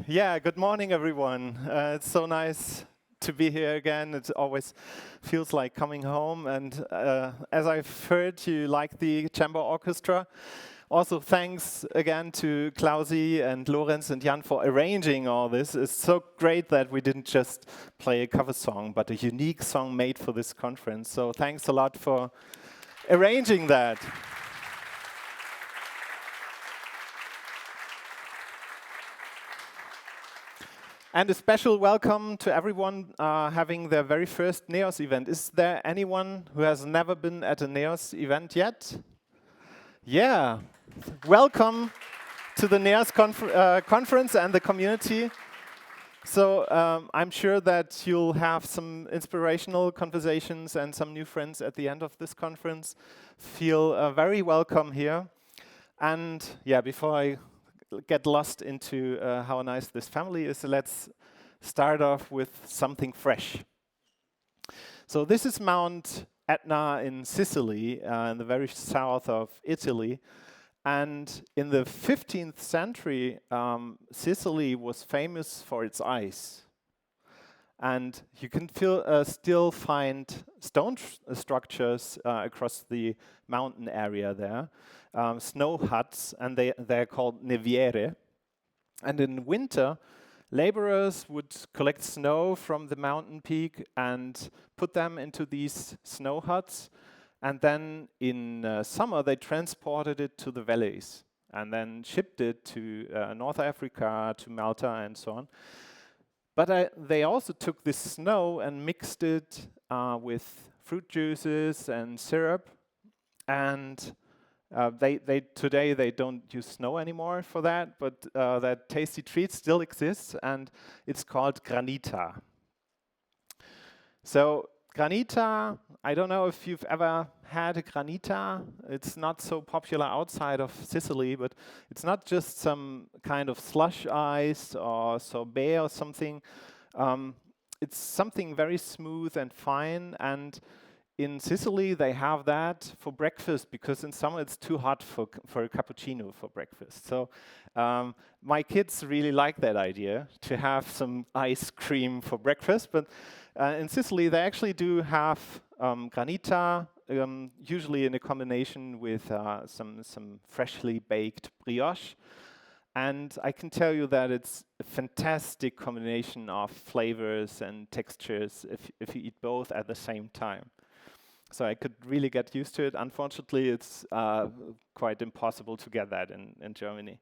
Yeah, good morning, everyone. It's so nice to be here again. It always feels like coming home. And as I've heard, you like the chamber orchestra. Also, thanks again to Klausi and Lorenz and Jan for arranging all this. It's so great that we didn't just play a cover song, but a unique song made for this conference. So thanks a lot for arranging that. And a special welcome to everyone having their very first NEOS event. Is there anyone who has never been at a NEOS event yet? Yeah. Welcome to the NEOS conference and the community. So I'm sure that you'll have some inspirational conversations and some new friends at the end of this conference. Feel very welcome here. And yeah, before I get lost into how nice this family is, let's start off with something fresh. So this is Mount Etna in Sicily, in the very south of Italy. And in the 15th century, Sicily was famous for its ice. And you can still find stone structures across the mountain area there, snow huts, and they're called neviere. And in winter, laborers would collect snow from the mountain peak and put them into these snow huts. And then in summer, they transported it to the valleys and then shipped it to North Africa, to Malta, and so on. But they also took this snow and mixed it with fruit juices and syrup. And today they don't use snow anymore for that, but that tasty treat still exists, and it's called granita. So granita, I don't know if you've ever had a granita. It's not so popular outside of Sicily, but it's not just some kind of slush ice or sorbet or something. It's something very smooth and fine, and in Sicily they have that for breakfast because in summer it's too hot for a cappuccino for breakfast. So my kids really like that idea, to have some ice cream for breakfast, but in Sicily, they actually do have granita, usually in a combination with some freshly baked brioche. And I can tell you that it's a fantastic combination of flavors and textures if you eat both at the same time. So I could really get used to it. Unfortunately, it's quite impossible to get that in Germany.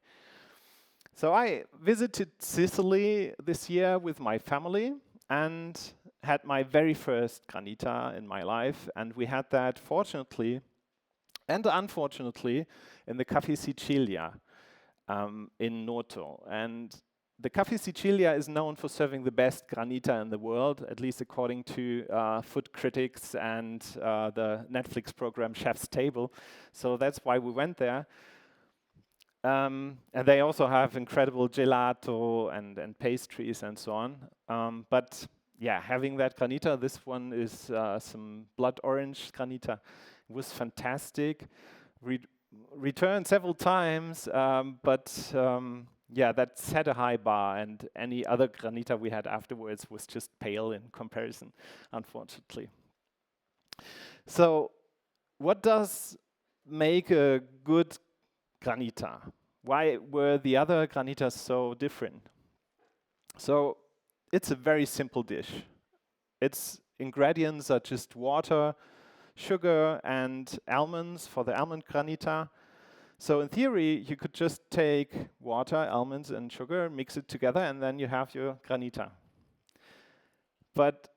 So I visited Sicily this year with my family and had my very first granita in my life, and we had that, fortunately and unfortunately, in the Cafe Sicilia in Noto. And the Cafe Sicilia is known for serving the best granita in the world, at least according to food critics and the Netflix program Chef's Table. So that's why we went there. And they also have incredible gelato and pastries and so on. But yeah, having that granita, this one is some blood orange granita. It was fantastic. Returned several times, but yeah, that set a high bar, and any other granita we had afterwards was just pale in comparison, unfortunately. So what does make a good granita? Why were the other granitas so different? So it's a very simple dish. Its ingredients are just water, sugar, and almonds for the almond granita. So in theory, you could just take water, almonds, and sugar, mix it together, and then you have your granita. But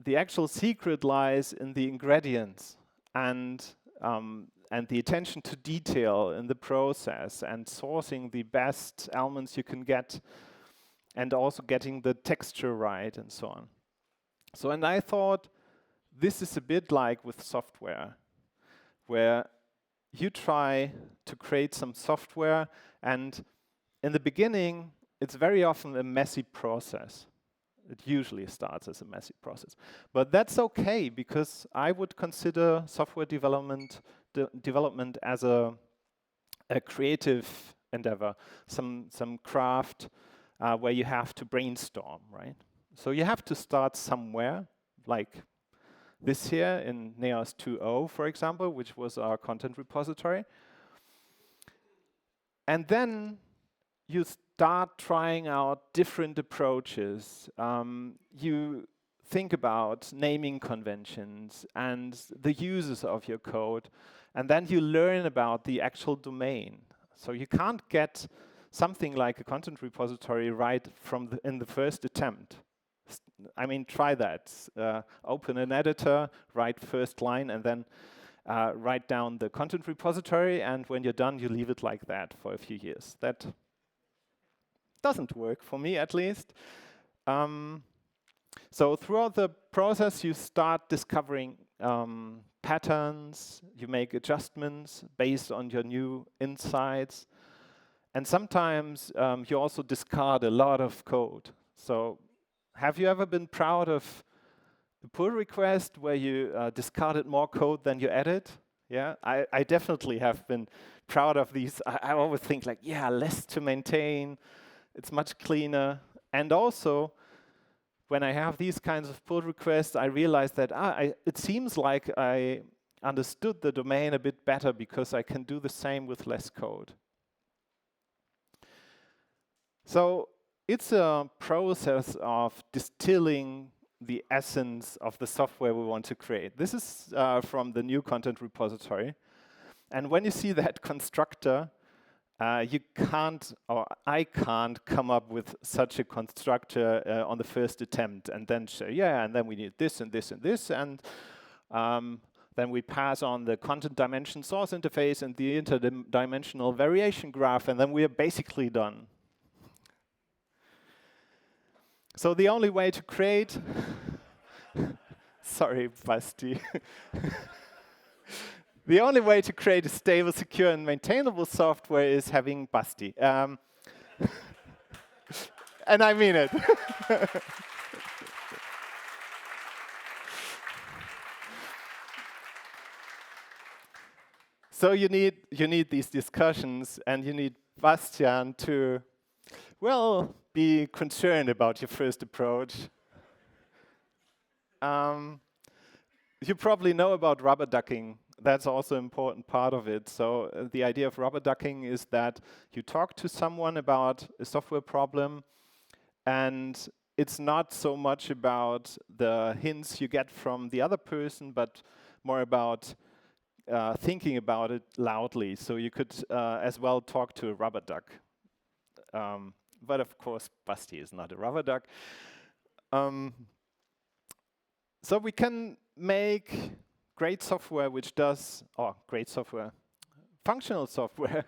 the actual secret lies in the ingredients and the attention to detail in the process and sourcing the best almonds you can get, and also getting the texture right and so on. So, and I thought this is a bit like with software, where you try to create some software, and in the beginning, it's very often a messy process. It usually starts as a messy process. But that's okay, because I would consider software development as a creative endeavor, some craft where you have to brainstorm, right? So you have to start somewhere, like this here in Neos 2.0, for example, which was our content repository. And then you start trying out different approaches. You think about naming conventions and the uses of your code, and then you learn about the actual domain. So you can't get something like a content repository right from in the first attempt. I mean, try that. Open an editor, write first line, and then write down the content repository, and when you're done, you leave it like that for a few years. That doesn't work, for me at least. So throughout the process, you start discovering patterns, you make adjustments based on your new insights, and sometimes you also discard a lot of code. So have you ever been proud of the pull request where you discarded more code than you added? Yeah, I definitely have been proud of these. I always think like, yeah, less to maintain, it's much cleaner. And also, when I have these kinds of pull requests, I realize that it seems like I understood the domain a bit better because I can do the same with less code. So it's a process of distilling the essence of the software we want to create. This is from the new content repository. And when you see that constructor, you can't, or I can't come up with such a constructor on the first attempt and then say, yeah, and then we need this and this and this, and then we pass on the content dimension source interface and the interdimensional variation graph, and then we are basically done. So the only way to create, sorry, Basti. The only way to create a stable, secure, and maintainable software is having Basti. And I mean it. So you need these discussions, and you need Bastian to, well, be concerned about your first approach. You probably know about rubber ducking. That's also an important part of it. So the idea of rubber ducking is that you talk to someone about a software problem, and it's not so much about the hints you get from the other person, but more about thinking about it loudly. So you could as well talk to a rubber duck. But of course, Basti is not a rubber duck. So we can make great software which does, great software, functional software,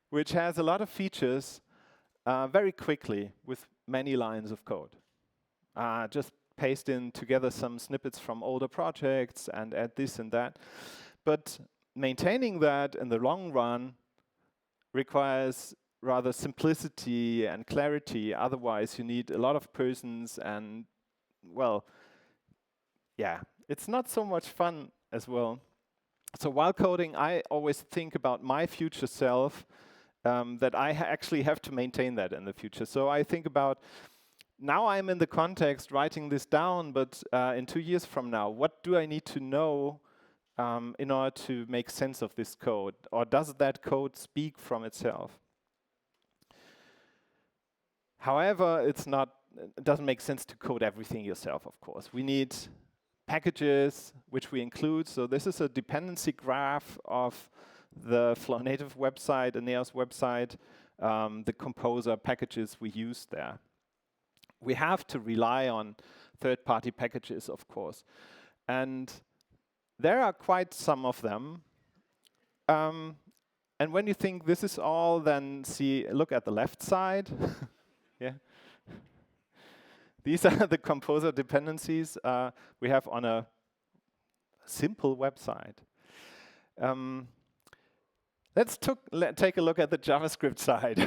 which has a lot of features very quickly with many lines of code. Just paste in together some snippets from older projects and add this and that. But maintaining that in the long run requires rather simplicity and clarity. Otherwise, you need a lot of persons and, well, yeah, it's not so much fun as well. So while coding, I always think about my future self, that I actually have to maintain that in the future. So I think about, now I'm in the context writing this down, but in 2 years from now, what do I need to know in order to make sense of this code? Or does that code speak from itself? However, it doesn't make sense to code everything yourself, of course. We need packages, which we include. So this is a dependency graph of the Flow Native website, the Neos website, the composer packages we use there. We have to rely on third-party packages, of course. And there are quite some of them. And when you think this is all, then look at the left side. Yeah. These are the composer dependencies we have on a simple website. Let's take a look at the JavaScript side.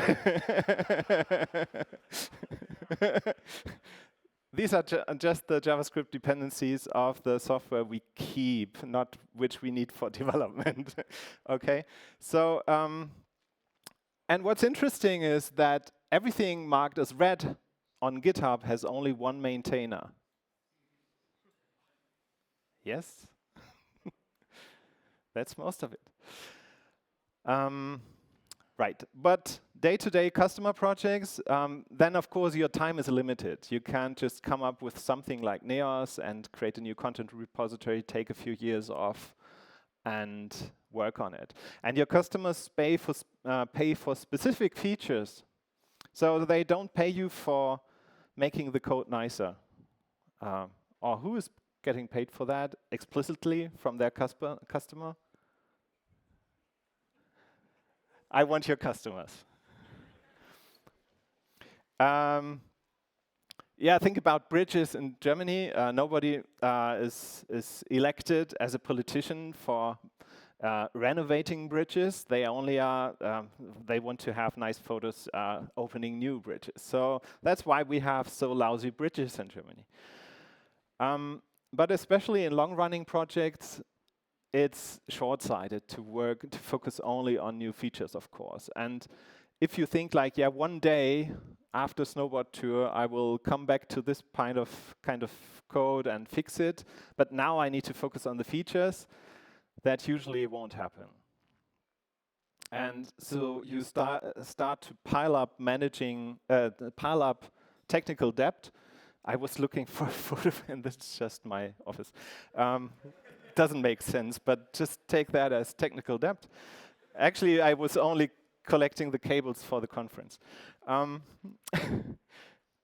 These are just the JavaScript dependencies of the software we keep, not which we need for development. Okay, so and what's interesting is that everything marked as red on GitHub has only one maintainer. Yes? That's most of it. Right, but day-to-day customer projects, then of course your time is limited. You can't just come up with something like Neos and create a new content repository, take a few years off, and work on it. And your customers pay for specific features, so they don't pay you for making the code nicer. Or who is getting paid for that explicitly from their customer? I want your customers. Yeah, think about bridges in Germany. Nobody is elected as a politician for renovating bridges. They only are, they want to have nice photos opening new bridges. So that's why we have so lousy bridges in Germany. But especially in long-running projects, it's short-sighted to focus only on new features, of course. And if you think like, yeah, one day after snowboard tour, I will come back to this kind of code and fix it, but now I need to focus on the features, that usually won't happen. And so you start to pile up technical debt. I was looking for a photo, and this is just my office. Doesn't make sense, but just take that as technical debt. Actually, I was only collecting the cables for the conference.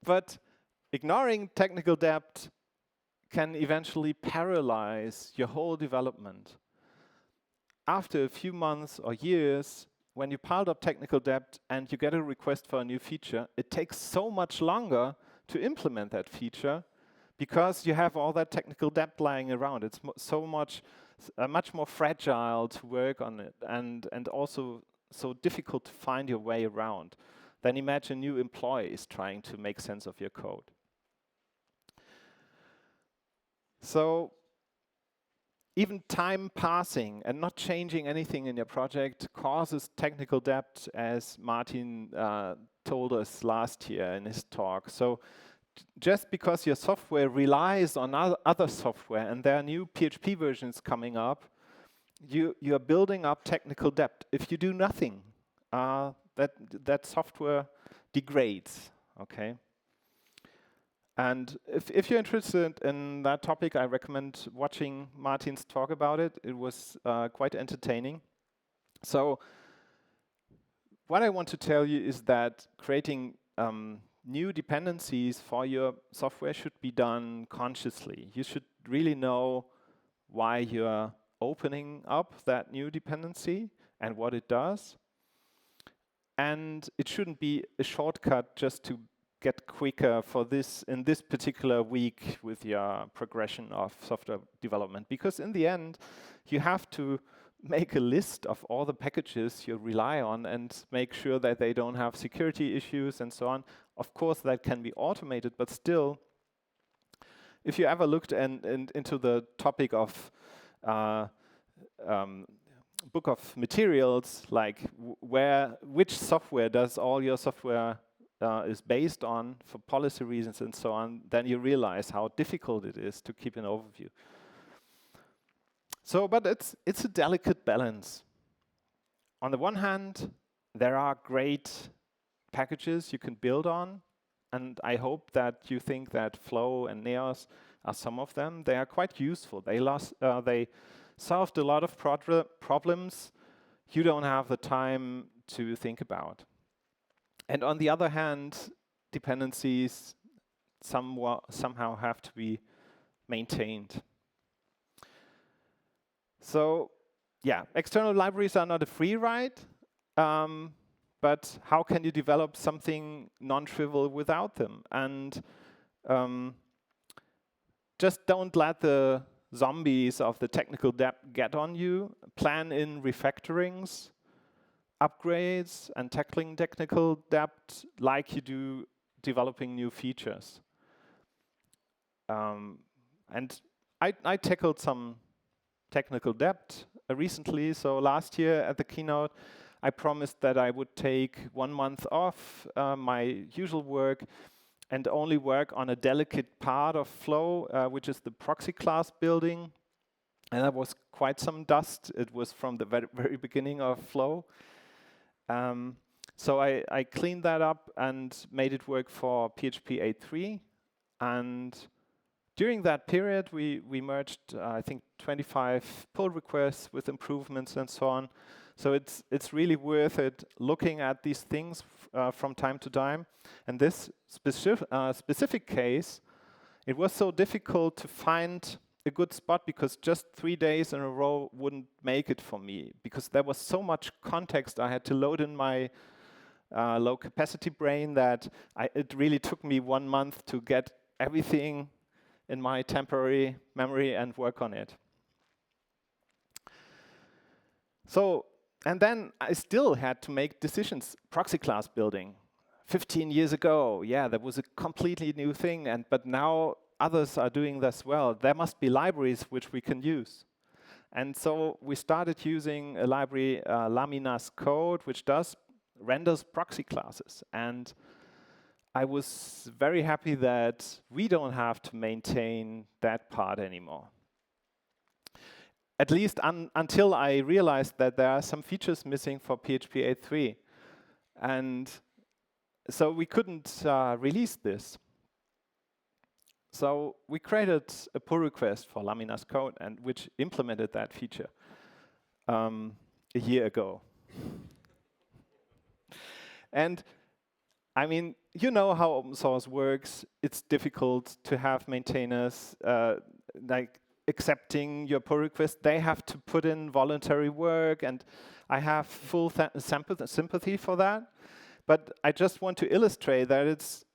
But ignoring technical debt can eventually paralyze your whole development. After a few months or years, when you piled up technical debt and you get a request for a new feature, it takes so much longer to implement that feature because you have all that technical debt lying around. It's much more fragile to work on it, and also so difficult to find your way around. Then imagine new employees trying to make sense of your code. So even time passing and not changing anything in your project causes technical debt, as Martin told us last year in his talk. So just because your software relies on other software and there are new PHP versions coming up, you are building up technical debt. If you do nothing, that software degrades, okay? And if you're interested in that topic, I recommend watching Martin's talk about it. It was quite entertaining. So what I want to tell you is that creating new dependencies for your software should be done consciously. You should really know why you're opening up that new dependency and what it does. And it shouldn't be a shortcut just to get quicker for this in this particular week with your progression of software development. Because in the end, you have to make a list of all the packages you rely on and make sure that they don't have security issues and so on. Of course, that can be automated, but still, if you ever looked into the topic of book of materials, like which software does all your software is based on for policy reasons and so on, then you realize how difficult it is to keep an overview. So, but it's a delicate balance. On the one hand, there are great packages you can build on, and I hope that you think that Flow and Neos are some of them. They are quite useful. They solved a lot of problems you don't have the time to think about. And on the other hand, dependencies somehow have to be maintained. So, yeah, external libraries are not a free ride, but how can you develop something non-trivial without them? And just don't let the zombies of the technical debt get on you. Plan in refactorings, upgrades, and tackling technical debt like you do developing new features. And I tackled some technical debt recently. So last year at the keynote, I promised that I would take 1 month off my usual work and only work on a delicate part of Flow, which is the proxy class building. And that was quite some dust. It was from the very beginning of Flow. So I cleaned that up and made it work for PHP 8.3. And during that period, we merged, I think, 25 pull requests with improvements and so on. So it's really worth it looking at these things from time to time. And this specific case, it was so difficult to find a good spot because just 3 days in a row wouldn't make it for me because there was so much context I had to load in my low capacity brain that it really took me 1 month to get everything in my temporary memory and work on it. So, and then I still had to make decisions. Proxy class building, 15 years ago, yeah, that was a completely new thing, but now others are doing this well. There must be libraries which we can use. And so we started using a library, Laminas code, which renders proxy classes. And I was very happy that we don't have to maintain that part anymore. At least until I realized that there are some features missing for PHP 8.3. And so we couldn't release this. So we created a pull request for Laminas code, and which implemented that feature a year ago. And I mean, you know how open source works. It's difficult to have maintainers like accepting your pull request. They have to put in voluntary work, and I have full sympathy for that. But I just want to illustrate that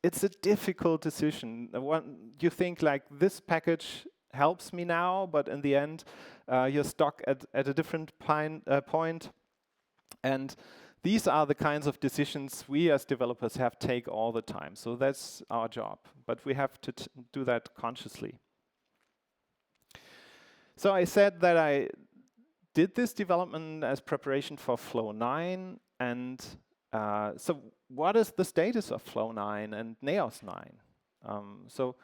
it's a difficult decision. You think like this package helps me now, but in the end, you're stuck at a different point. And these are the kinds of decisions we as developers have to take all the time. So that's our job, but we have to do that consciously. So I said that I did this development as preparation for Flow 9, and so what is the status of Flow 9 and Neos 9? So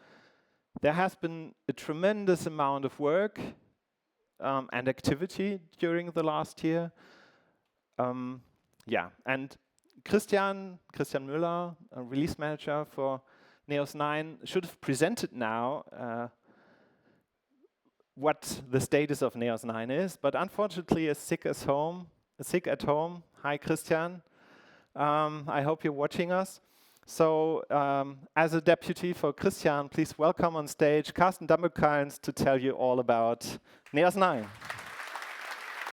there has been a tremendous amount of work and activity during the last year. Yeah, and Christian Müller, a release manager for Neos 9, should have presented now what the status of Neos 9 is, but unfortunately is sick at home. Hi, Christian. I hope you're watching us. So, as a deputy for Christian, please welcome on stage Carsten Dammekans to tell you all about Neos 9.